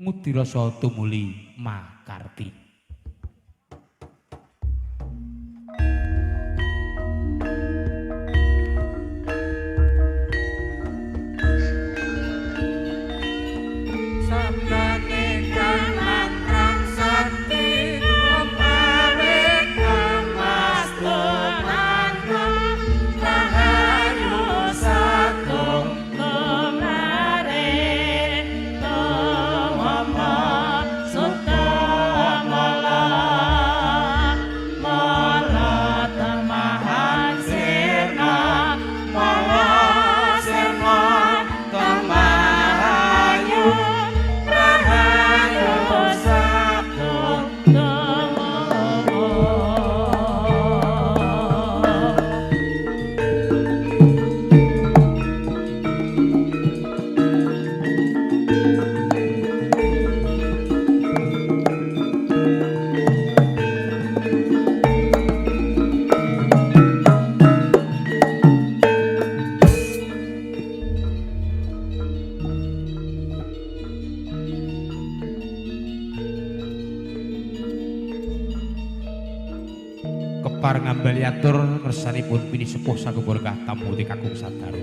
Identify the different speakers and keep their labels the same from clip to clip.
Speaker 1: Ngudirasa tumuli makarti. Kepar ngambali atur ngersanipun pini sepuh sagung berkah tamu di kakung sadaru.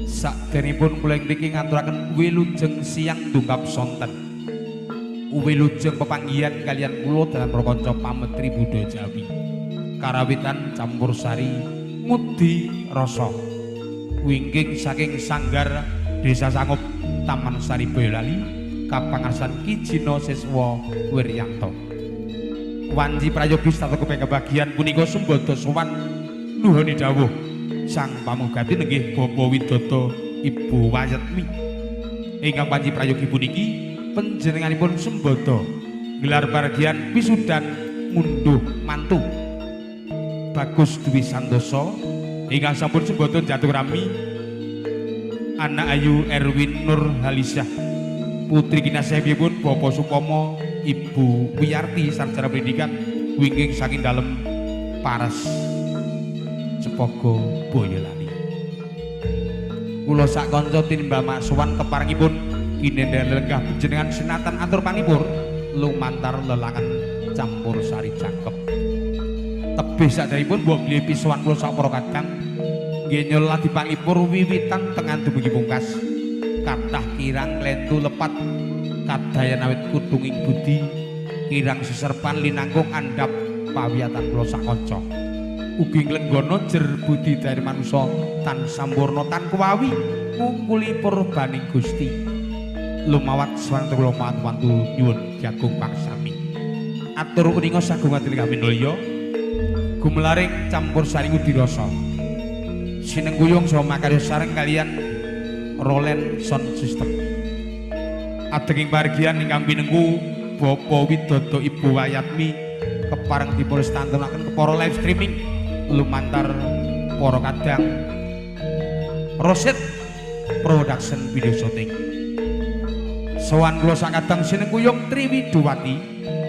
Speaker 1: Sakdenipun kula ngriki ngaturaken wilujeng siang dungkap sonten. Wilujeng pepanggihan kalian kula dalam prakanca pametri Buddha Jawi. Karawitan campur sari ngudi rasa. Wingking saking sanggar Desa Sangup Taman Sari Boyolali kapangarsan Ki Jina Siswa Wiryanto. Wanci prayogi statu kepe kebagian punika sembada sowan nuhuni dawuh sang pamugati nenggih Bapa Widodo Ibu Wayatmi. Ingkang wanci prayogi puniki panjenenganipun sembada gelar paragian wisudan ngunduh mantu Bagus Dwi Santosa ingkang sampun sembada jatuh rami anak ayu Erwin Nur Halisyah putri kinasihipun Bapak Supomo Ibu Wiyarti sarjana pendidikan wingking saking dalem Paras Cepogo Boyolali. Kula sak kanca tinimbal maksuwan keparengipun kinendhen lenggah panjenengan sinatan atur panipur lumantar lelangan campur sari cakep. Tebih saderipun mbok nggih pisowan kula sak para kadang nggih nyola dipangipur wiwitan tengan dumugi pungkas. Kathah kirang klentu lepat kadayan awit kudunging budi kirang seserpan linangkung andhap pawiyatan kula sak kanca ugi nglenggana jer budi dari manusa tan sampurna tan kuwawi ngungkuli purbaning Gusti lumawat swanten kula matur nyuwun jagung pangsami atur uninga sagung ati kami nulya gumelaring campur sari ngudirasa sinengguyung saha makarya sareng kalian Roland Sound System. Adenging pargian ingkang pinengku Bapa Widodo Ibu Wayatmi kepareng dipun stantunaken kepara live streaming lumantar para kadang Roset Production Video Shooting. Sowan kula sakadang sinengkuyung Triwidowati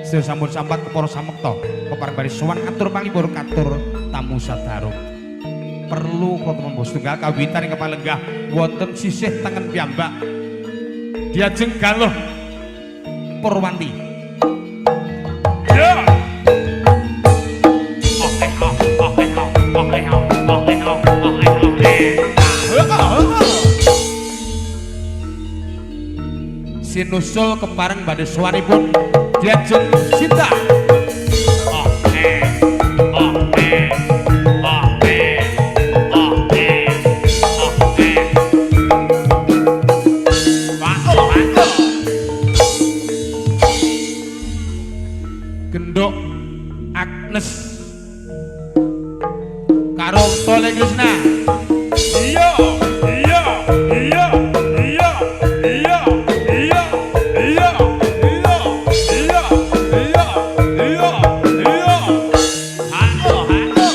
Speaker 1: sesampun sambat kepara samekta kepareng bari sowan atur pangipur katur tamu sadharu. Perlu kula monggo setunggal kawitan ing kepalenggah wonten sisih tengen piyambak diajeng galuh Purwanti. Ya. Sinusul kepareng badhe swanipun diajeng Sinta. Gendok Agnes karo Tole Krishna. Iya iya iya iya iya iya iya iya iya iya iya iya halo halo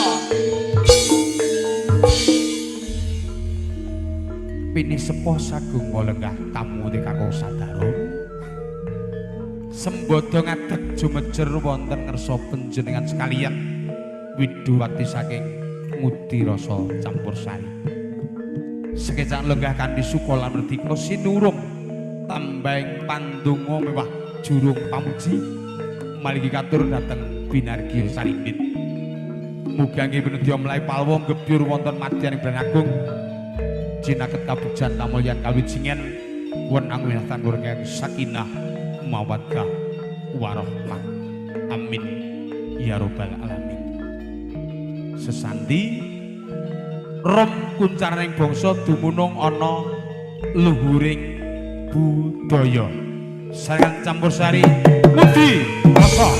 Speaker 1: pini sepuh sagung lenggah tamu di kakung sadaro sembada ngadeg jumejer wonten ngersa panjenengan sekalian Widowati saking Ngudirasa campur sari sekecak lenggah kanthi suka lan merdika sinurung tambahing pandonga mewah jurung pamuji malih katur dhateng binargi Sarimbit. Muga nggih pinedya mlayu palwa gebyur wonten madyaning Brang Agung jinaket kabujan kamulyan kawijingen wenang winastan kurang sakinah mawaddah warahmah. Amin ya rabbal alamin. Sesandi rom kuncaraning bangsa dumunung ana luhuring budaya. Sarengan campur sari mudi rasa.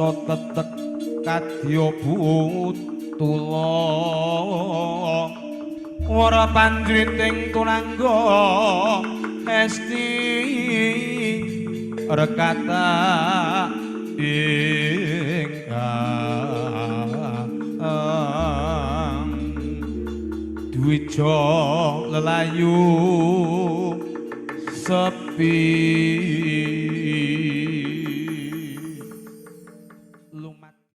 Speaker 1: Tetek kadya butula ora panjriting tunangga esti rekata ingkang dwija lelayu sepi